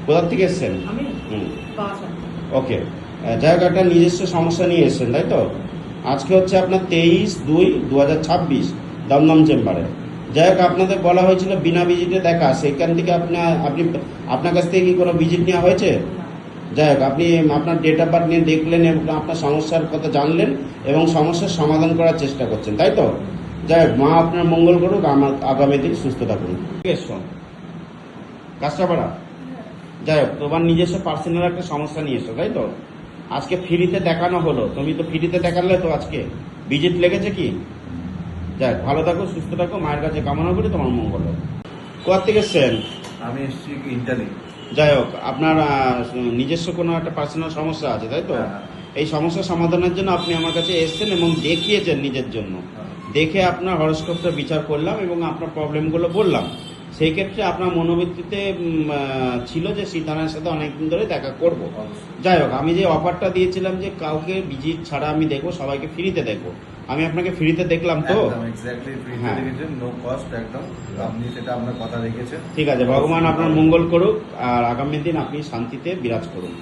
কোথা থেকে এসছেন? আমি হুম, বাসা ওকে। যাই হোক, একটা নিজস্ব সমস্যা নিয়ে এসছেন, তাই তো? আজকে হচ্ছে আপনার 23/2/2026 দমদম চেম্বারে। যাই হোক, আপনাদের বলা হয়েছিল বিনা ভিজিটে দেখা, সেখান থেকে আপনি আপনার কাছ থেকে কি কোনো ভিজিট নেওয়া হয়েছে? না। যাই হোক, আপনি আপনার ডেট অফ বার্থ নিয়ে দেখলেন এবং আপনার সমস্যার কথা জানলেন এবং সমস্যার সমাধান করার চেষ্টা করছেন, তাই তো? যাই হোক, মা আপনার মঙ্গল করুক, আমার আগামী দিন সুস্থ থাকুন। কাঁচরাপাড়া। যাই হোক, তোমার নিজস্ব পার্সোনাল একটা সমস্যা নিয়ে এসো, তাই তো? আজকে ফ্রিতে দেখানো হলো, তুমি তো ফ্রিতে দেখালে, তো আজকে ভিজিট লেগেছে কি? যাই হোক, ভালো থাকো, সুস্থ থাকো, মায়ের কাছে কামনা করি তোমার মঙ্গল হোক। কোথা থেকে এসছেন? আমি এসেছি ইন্টালি। যাই হোক, আপনার নিজস্ব কোনো একটা পার্সোনাল সমস্যা আছে, তাই তো? হ্যাঁ। এই সমস্যা সমাধানের জন্য আপনি আমার কাছে এসেছেন এবং দেখিয়েছেন নিজের জন্য। দেখে আপনার হরস্কোপটা বিচার করলাম এবং আপনার প্রবলেমগুলো বললাম। সেই ক্ষেত্রে আপনার মনোবৃত্তিতে ছিল যে সীতারামের সাথে অনেকদিন ধরে দেখা করব। যাই হোক, আমি যে অফারটা দিয়েছিলাম যে কাউকে ভিজিট ছাড়া আমি দেখবো, সবাইকে ফ্রিতে দেখবো, আমি আপনাকে ফ্রিতে দেখলাম তো? একদম এক্স্যাক্টলি ফ্রিতে হ্যাঁ। দেখেছেন, নো কস্ট একদম। আপনি সেটা আপনার কথা রেখেছেন। ঠিক আছে, ভগবান আপনার মঙ্গল করুক আর আগামী দিন আপনি শান্তিতে বিরাজ করুন।